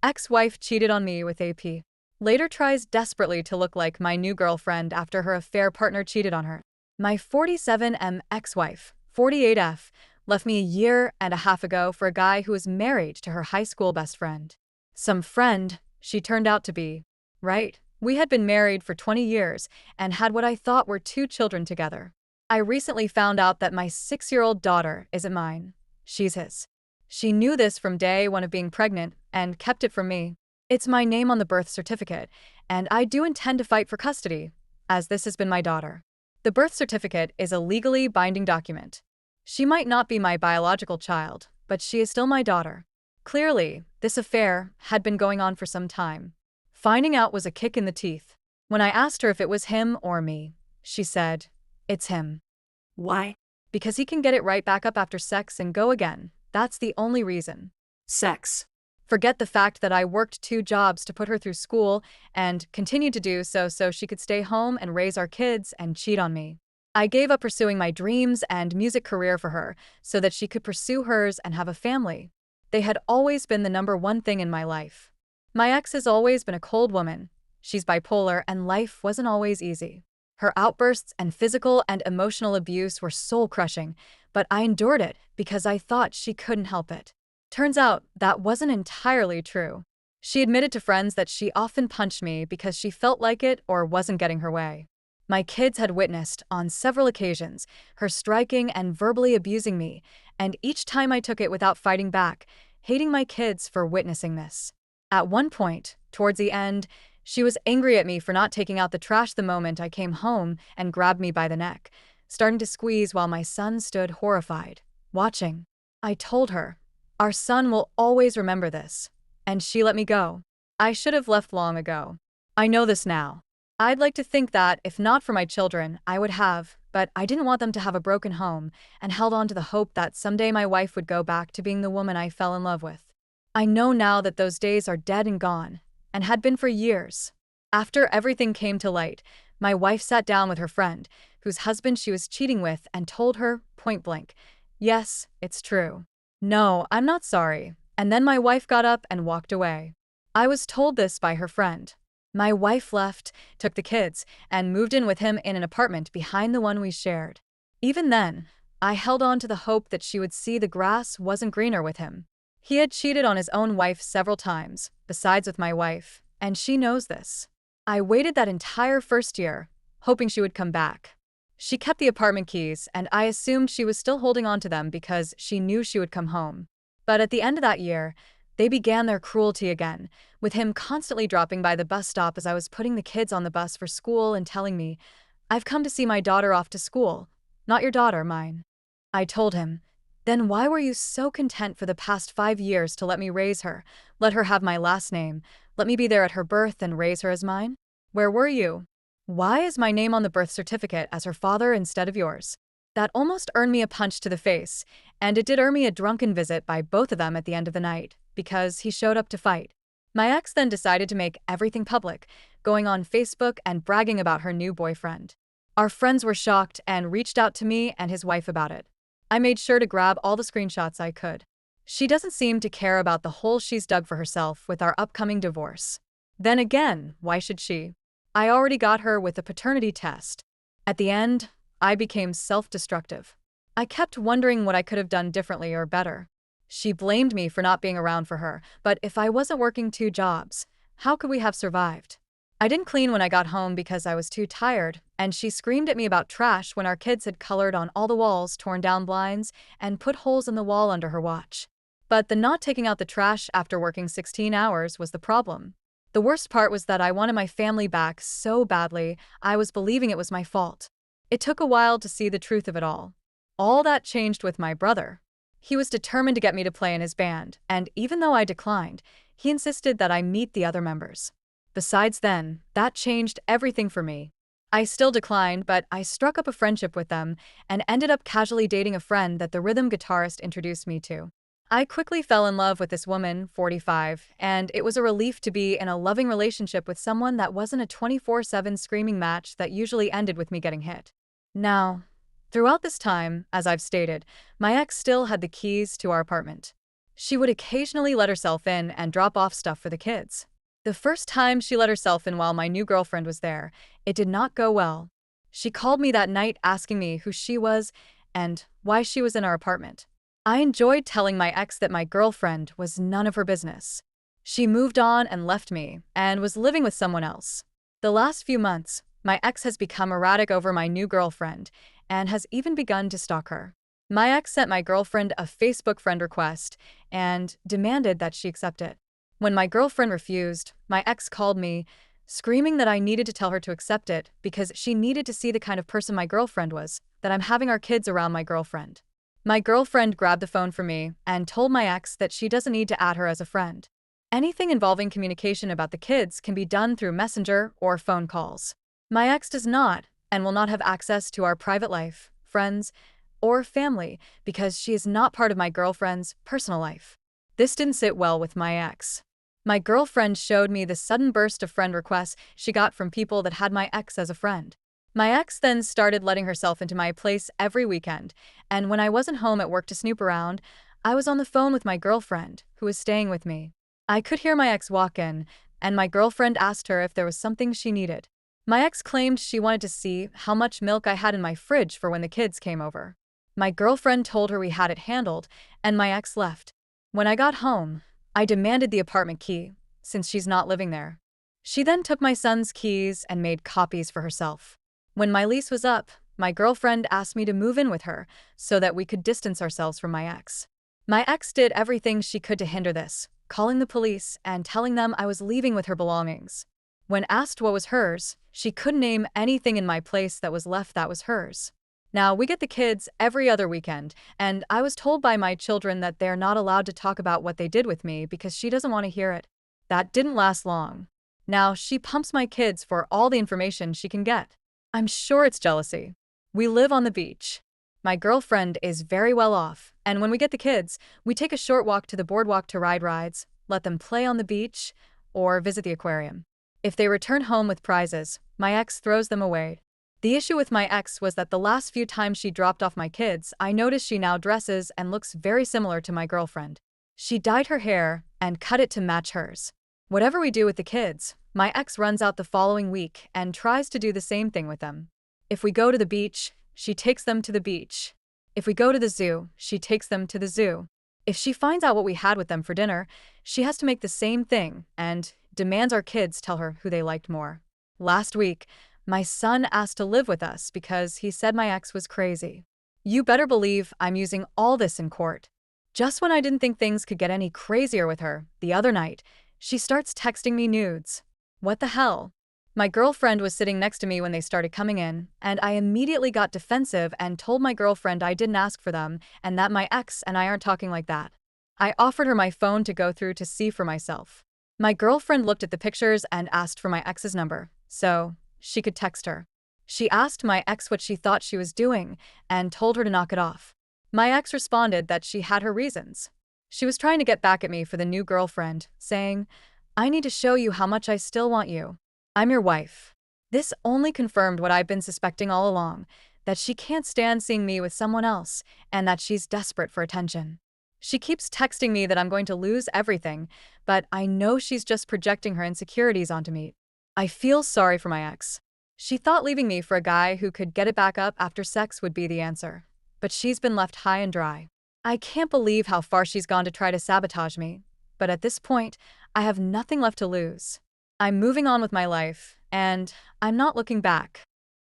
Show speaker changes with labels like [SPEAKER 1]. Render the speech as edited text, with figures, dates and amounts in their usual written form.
[SPEAKER 1] Ex-wife cheated on me with AP. Later tries desperately to look like my new girlfriend after her affair partner cheated on her. My 47M ex-wife, 48F, left me a year and a half ago for a guy who was married to her high school best friend. Some friend she turned out to be. Right? We had been married for 20 years and had what I thought were 2 children together. I recently found out that my 6-year-old daughter isn't mine. She's his. She knew this from day one of being pregnant and kept it from me. It's my name on the birth certificate, and I do intend to fight for custody, as this has been my daughter. The birth certificate is a legally binding document. She might not be my biological child, but she is still my daughter. Clearly, this affair had been going on for some time. Finding out was a kick in the teeth. When I asked her if it was him or me, she said, "It's him."
[SPEAKER 2] Why?
[SPEAKER 1] Because he can get it right back up after sex and go again. That's the only reason.
[SPEAKER 2] Sex.
[SPEAKER 1] Forget the fact that I worked 2 jobs to put her through school and continued to do so she could stay home and raise our kids and cheat on me. I gave up pursuing my dreams and music career for her so that she could pursue hers and have a family. They had always been the #1 thing in my life. My ex has always been a cold woman. She's bipolar and life wasn't always easy. Her outbursts and physical and emotional abuse were soul-crushing, but I endured it because I thought she couldn't help it. Turns out that wasn't entirely true. She admitted to friends that she often punched me because she felt like it or wasn't getting her way. My kids had witnessed, on several occasions, her striking and verbally abusing me, and each time I took it without fighting back, hating my kids for witnessing this. At one point, towards the end, she was angry at me for not taking out the trash the moment I came home and grabbed me by the neck, starting to squeeze while my son stood horrified, watching. I told her, "Our son will always remember this," and she let me go. I should have left long ago. I know this now. I'd like to think that, if not for my children, I would have, but I didn't want them to have a broken home and held on to the hope that someday my wife would go back to being the woman I fell in love with. I know now that those days are dead and gone, and had been for years. After everything came to light, my wife sat down with her friend, whose husband she was cheating with, and told her, point blank, "Yes, it's true. No, I'm not sorry." And then my wife got up and walked away. I was told this by her friend. My wife left, took the kids, and moved in with him in an apartment behind the one we shared. Even then, I held on to the hope that she would see the grass wasn't greener with him. He had cheated on his own wife several times, besides with my wife, and she knows this. I waited that entire first year, hoping she would come back. She kept the apartment keys, and I assumed she was still holding on to them because she knew she would come home. But at the end of that year, they began their cruelty again, with him constantly dropping by the bus stop as I was putting the kids on the bus for school and telling me, "I've come to see my daughter off to school. Not your daughter, mine." I told him, "Then why were you so content for the past 5 years to let me raise her, let her have my last name, let me be there at her birth and raise her as mine? Where were you? Why is my name on the birth certificate as her father instead of yours?" That almost earned me a punch to the face, and it did earn me a drunken visit by both of them at the end of the night, because he showed up to fight. My ex then decided to make everything public, going on Facebook and bragging about her new boyfriend. Our friends were shocked and reached out to me and his wife about it. I made sure to grab all the screenshots I could. She doesn't seem to care about the hole she's dug for herself with our upcoming divorce. Then again, why should she? I already got her with a paternity test. At the end, I became self-destructive. I kept wondering what I could have done differently or better. She blamed me for not being around for her, but if I wasn't working 2 jobs, how could we have survived? I didn't clean when I got home because I was too tired, and she screamed at me about trash when our kids had colored on all the walls, torn down blinds, and put holes in the wall under her watch. But the not taking out the trash after working 16 hours was the problem. The worst part was that I wanted my family back so badly, I was believing it was my fault. It took a while to see the truth of it all. All that changed with my brother. He was determined to get me to play in his band, and even though I declined, he insisted that I meet the other members. Besides then, that changed everything for me. I still declined, but I struck up a friendship with them and ended up casually dating a friend that the rhythm guitarist introduced me to. I quickly fell in love with this woman, 45, and it was a relief to be in a loving relationship with someone that wasn't a 24/7 screaming match that usually ended with me getting hit. Now, throughout this time, as I've stated, my ex still had the keys to our apartment. She would occasionally let herself in and drop off stuff for the kids. The first time she let herself in while my new girlfriend was there, it did not go well. She called me that night asking me who she was and why she was in our apartment. I enjoyed telling my ex that my girlfriend was none of her business. She moved on and left me and was living with someone else. The last few months, my ex has become erratic over my new girlfriend and has even begun to stalk her. My ex sent my girlfriend a Facebook friend request and demanded that she accept it. When my girlfriend refused, my ex called me, screaming that I needed to tell her to accept it because she needed to see the kind of person my girlfriend was, that I'm having our kids around my girlfriend. My girlfriend grabbed the phone from me and told my ex that she doesn't need to add her as a friend. Anything involving communication about the kids can be done through Messenger or phone calls. My ex does not and will not have access to our private life, friends, or family because she is not part of my girlfriend's personal life. This didn't sit well with my ex. My girlfriend showed me the sudden burst of friend requests she got from people that had my ex as a friend. My ex then started letting herself into my place every weekend, and when I wasn't home at work to snoop around, I was on the phone with my girlfriend, who was staying with me. I could hear my ex walk in, and my girlfriend asked her if there was something she needed. My ex claimed she wanted to see how much milk I had in my fridge for when the kids came over. My girlfriend told her we had it handled, and my ex left. When I got home, I demanded the apartment key, since she's not living there. She then took my son's keys and made copies for herself. When my lease was up, my girlfriend asked me to move in with her so that we could distance ourselves from my ex. My ex did everything she could to hinder this, calling the police and telling them I was leaving with her belongings. When asked what was hers, she couldn't name anything in my place that was left that was hers. Now, we get the kids every other weekend, and I was told by my children that they're not allowed to talk about what they did with me because she doesn't want to hear it. That didn't last long. Now, she pumps my kids for all the information she can get. I'm sure it's jealousy. We live on the beach. My girlfriend is very well off, and when we get the kids, we take a short walk to the boardwalk to ride rides, let them play on the beach, or visit the aquarium. If they return home with prizes, my ex throws them away. The issue with my ex was that the last few times she dropped off my kids, I noticed she now dresses and looks very similar to my girlfriend. She dyed her hair and cut it to match hers. Whatever we do with the kids, my ex runs out the following week and tries to do the same thing with them. If we go to the beach, she takes them to the beach. If we go to the zoo, she takes them to the zoo. If she finds out what we had with them for dinner, she has to make the same thing and demands our kids tell her who they liked more. Last week, my son asked to live with us because he said my ex was crazy. You better believe I'm using all this in court. Just when I didn't think things could get any crazier with her, the other night, she starts texting me nudes. What the hell? My girlfriend was sitting next to me when they started coming in, and I immediately got defensive and told my girlfriend I didn't ask for them and that my ex and I aren't talking like that. I offered her my phone to go through to see for myself. My girlfriend looked at the pictures and asked for my ex's number, so she could text her. She asked my ex what she thought she was doing and told her to knock it off. My ex responded that she had her reasons. She was trying to get back at me for the new girlfriend, saying, "I need to show you how much I still want you. I'm your wife." This only confirmed what I've been suspecting all along, that she can't stand seeing me with someone else and that she's desperate for attention. She keeps texting me that I'm going to lose everything, but I know she's just projecting her insecurities onto me. I feel sorry for my ex. She thought leaving me for a guy who could get it back up after sex would be the answer, but she's been left high and dry. I can't believe how far she's gone to try to sabotage me, but at this point, I have nothing left to lose. I'm moving on with my life, and I'm not looking back.